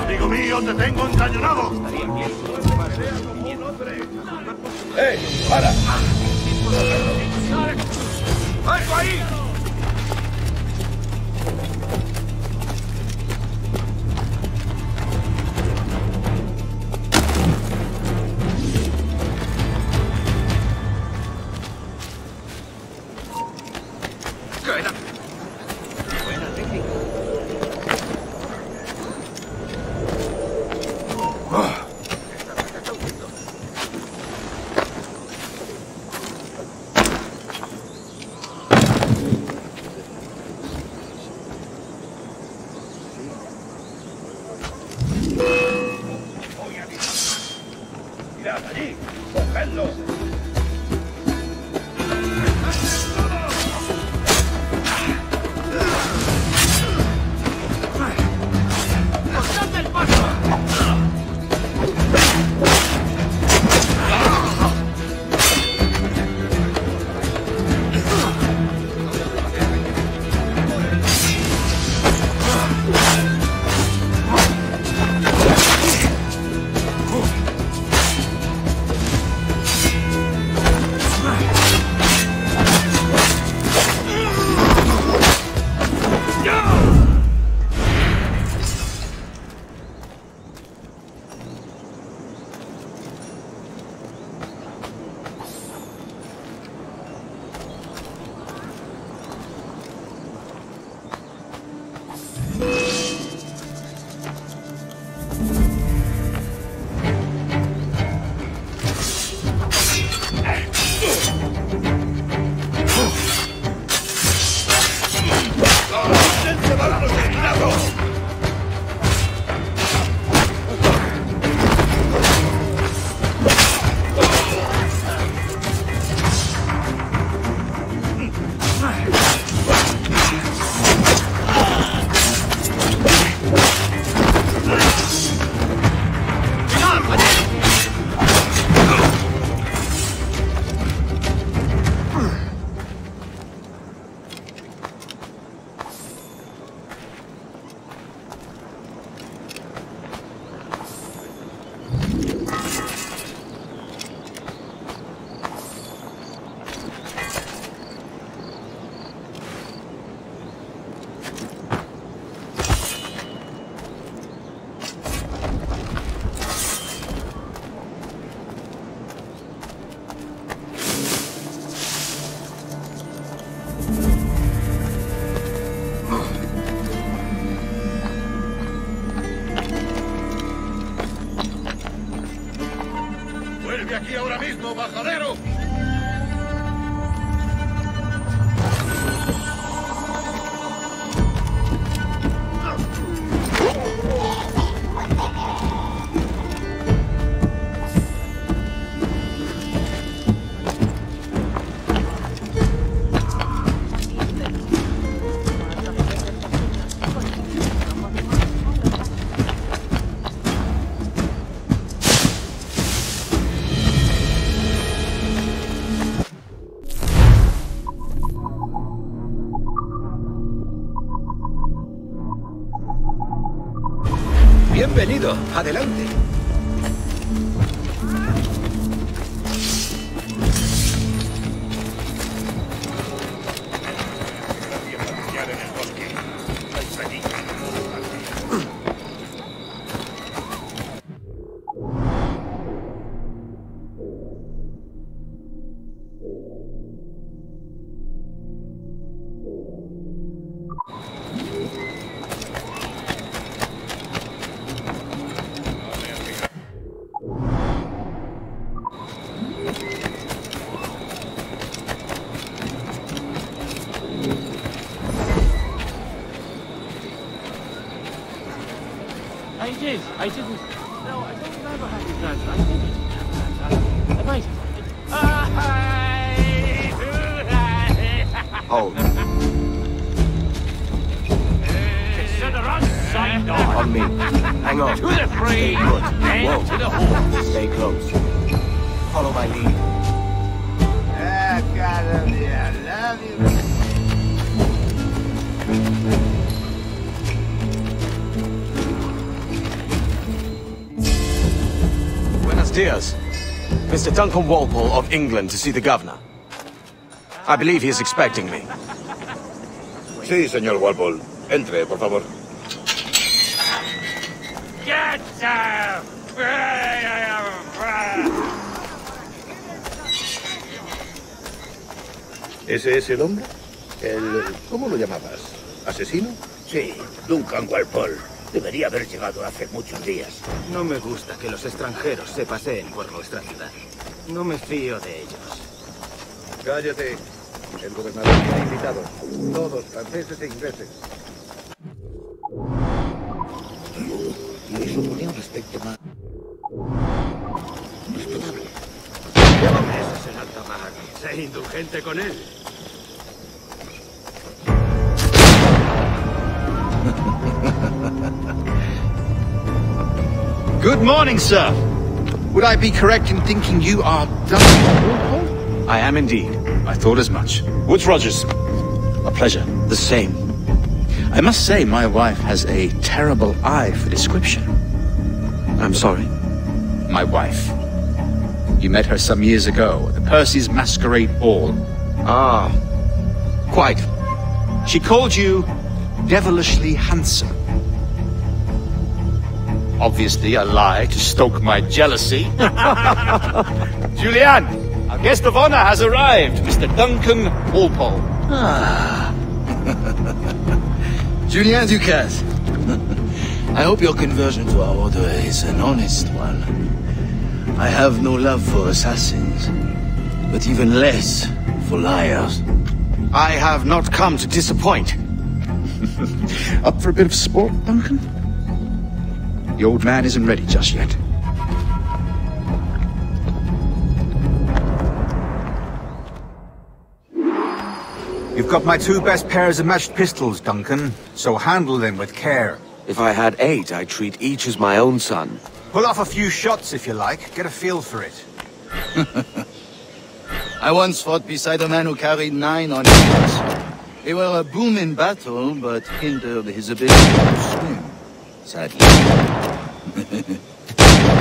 S4: Amigo mío, te tengo encañonado.
S16: ¡Eh! ¡Para!
S4: ¡Alto ahí!
S12: Buena técnica.
S16: Mirad allí, cogedlo.
S12: ¡Vuelve aquí ahora mismo, majadero!
S16: Bienvenido, adelante.
S6: I didn't. No, I don't remember having that. I didn't. I might.
S2: Hold.
S6: Consider us signed on.
S2: On me. Hang on.
S6: To the free, and to the horse.
S2: Stay close. Follow my lead. Buenos dias. Mr. Duncan Walpole of England to see the governor. I believe he is expecting me.
S16: Sí, señor Walpole. Entre, por favor.
S6: Get down!
S16: ¿Ese es el hombre? ¿Cómo lo llamabas? ¿Asesino?
S12: Sí, Duncan Walpole. Debería haber llegado hace muchos días.
S14: No me gusta que los extranjeros se paseen por nuestra ciudad. No me fío de ellos.
S16: Cállate. El gobernador tiene invitados. Todos franceses e ingleses.
S12: Me suponía un aspecto más respetable.
S14: Lleva meses en alta mar. Sé indulgente con él.
S9: Good morning, sir. Would I be correct in thinking you are Duncan?
S2: I am indeed.
S9: I thought as much. Woods Rogers. A pleasure.
S2: The same.
S9: I must say, my wife has a terrible eye for description.
S2: I'm sorry?
S9: My wife. You met her some years ago at the Percy's Masquerade Ball.
S2: Ah, quite.
S9: She called you devilishly handsome. Obviously a lie to stoke my jealousy. Julianne, our guest of honor has arrived, Mr. Duncan Walpole.
S18: Ah. Julien Ducasse. I hope your conversion to our order is an honest one. I have no love for assassins, but even less for liars.
S2: I have not come to disappoint.
S9: Up for a bit of sport, Duncan? The old man isn't ready just yet.
S19: You've got my 2 best pairs of matched pistols, Duncan, so handle them with care.
S2: If I had 8, I'd treat each as my own son.
S19: Pull off a few shots if you like, get a feel for it.
S18: I once fought beside a man who carried 9 on his horse. They were a boom in battle, but hindered his ability to swim. Sadly.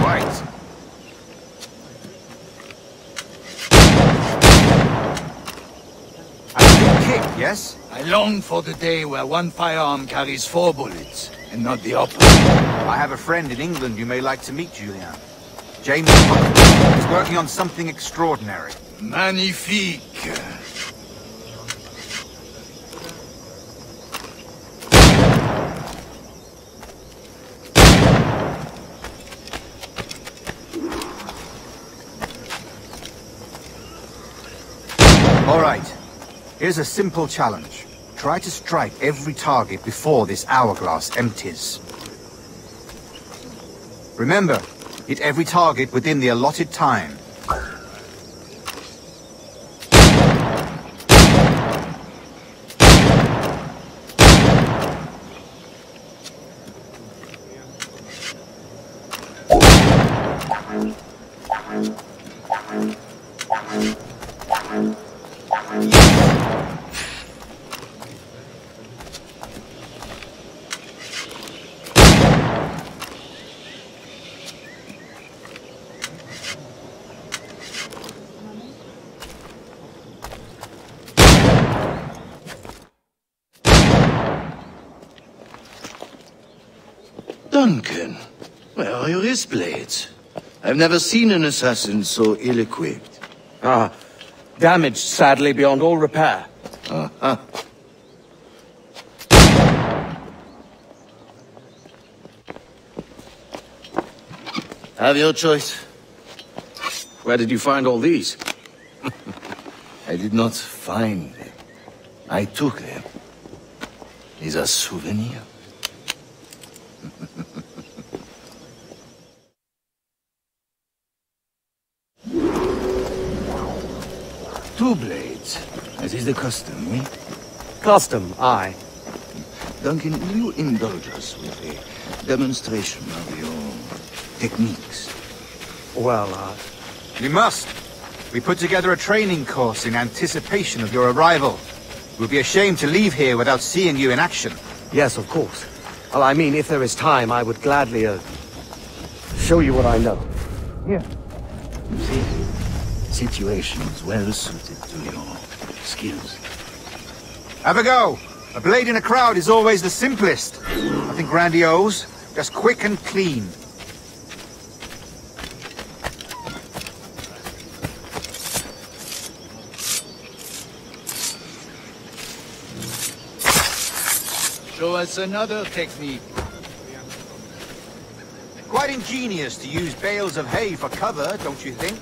S19: Right. Kick, yes?
S18: I long for the day where one firearm carries 4 bullets, and not the opposite.
S19: I have a friend in England you may like to meet, Julian. James Buckland. He's working on something extraordinary.
S18: Magnifique.
S19: All right. Here's a simple challenge. Try to strike every target before this hourglass empties. Remember, hit every target within the allotted time.
S18: Duncan, where are your wrist blades? I've never seen an assassin so ill-equipped.
S2: Ah, damaged sadly beyond all repair.
S18: Uh-huh. Have your choice.
S2: Where did you find all these?
S18: I did not find them. I took them. These are souvenirs. Two blades, as is the custom, eh?
S2: Custom, aye.
S18: Duncan, will you indulge us with a demonstration of your techniques?
S2: Well,
S19: You must. We put together a training course in anticipation of your arrival. We'll be ashamed to leave here without seeing you in action.
S2: Yes, of course. Well, I mean, if there is time, I would gladly, show you what I know.
S18: Yeah. You see, situations well suited to your skills.
S19: Have a go. A blade in a crowd is always the simplest. Nothing grandiose, just quick and clean.
S18: Show us another technique.
S19: Quite ingenious to use bales of hay for cover, don't you think?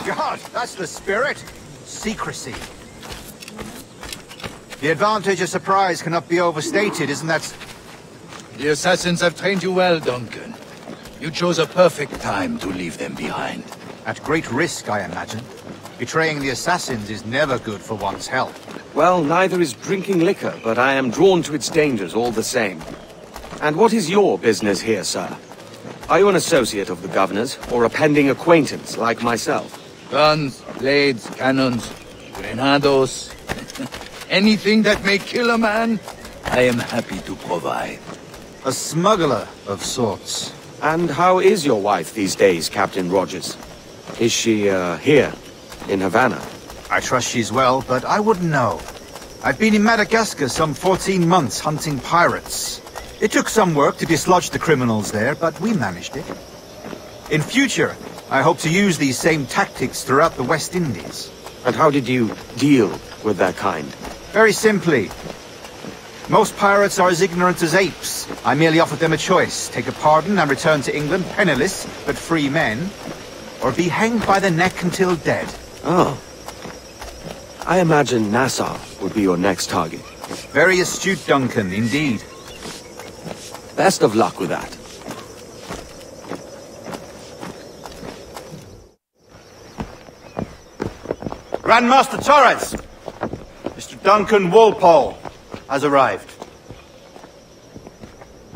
S19: God, that's the spirit. Secrecy. The advantage of surprise cannot be overstated, isn't that?
S18: The assassins have trained you well, Duncan. You chose a perfect time to leave them behind.
S19: At great risk, I imagine. Betraying the assassins is never good for one's health.
S2: Well, neither is drinking liquor, but I am drawn to its dangers all the same. And what is your business here, sir? Are you an associate of the governor's, or a pending acquaintance like myself?
S18: Guns, blades, cannons, grenados, anything that may kill a man, I am happy to provide.
S19: A smuggler of sorts.
S2: And how is your wife these days, Captain Rogers? Is she, here, in Havana?
S19: I trust she's well, but I wouldn't know. I've been in Madagascar some 14 months hunting pirates. It took some work to dislodge the criminals there, but we managed it. In future, I hope to use these same tactics throughout the West Indies.
S2: And how did you deal with that kind?
S19: Very simply. Most pirates are as ignorant as apes. I merely offered them a choice. Take a pardon and return to England penniless, but free men. Or be hanged by the neck until dead.
S2: Oh. I imagine Nassau would be your next target.
S19: Very astute, Duncan, indeed.
S2: Best of luck with that.
S19: Grandmaster Torres! Mr. Duncan Walpole has arrived.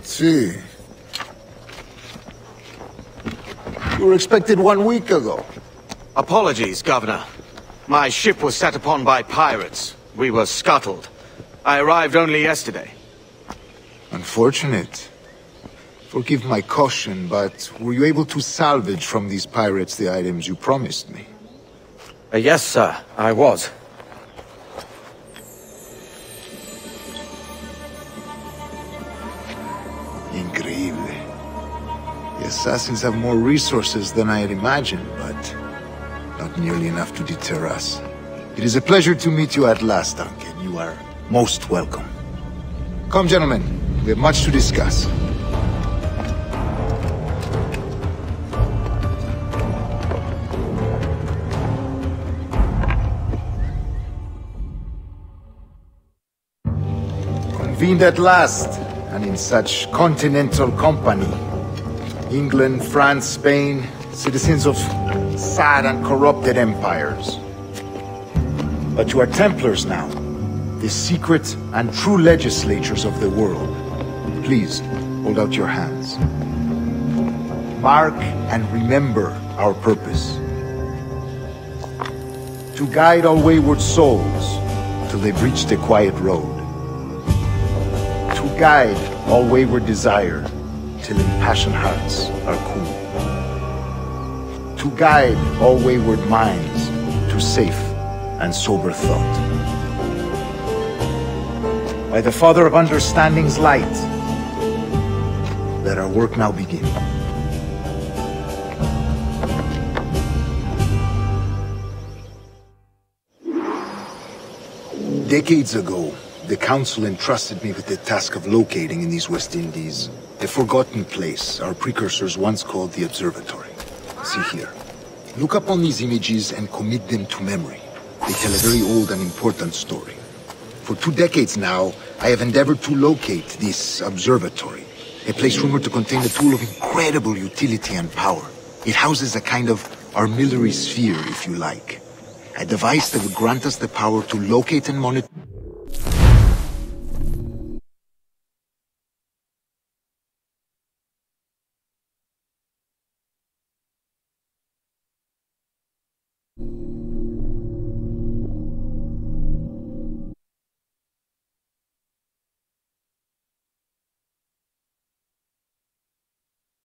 S5: See. You were expected 1 week ago.
S2: Apologies, Governor. My ship was set upon by pirates. We were scuttled. I arrived only yesterday.
S5: Unfortunate. Forgive my caution, but were you able to salvage from these pirates the items you promised me?
S2: Yes, sir, I was.
S5: Increíble. The assassins have more resources than I had imagined, but not nearly enough to deter us. It is a pleasure to meet you at last, Duncan. You are most welcome. Come, gentlemen. We have much to discuss. Convened at last, and in such continental company. England, France, Spain, citizens of sad and corrupted empires. But you are Templars now, the secret and true legislators of the world. Please, hold out your hands. Mark and remember our purpose. To guide all wayward souls till they've reached the quiet road. To guide all wayward desire till impassioned hearts are cool. To guide all wayward minds to safe and sober thought. By the Father of Understanding's light, let our work now begin. Decades ago, the Council entrusted me with the task of locating in these West Indies a forgotten place our precursors once called the Observatory. See here. Look upon these images and commit them to memory. They tell a very old and important story. For 2 decades now, I have endeavored to locate this observatory, a place rumored to contain a tool of incredible utility and power. It houses a kind of armillary sphere, if you like. A device that would grant us the power to locate and monitor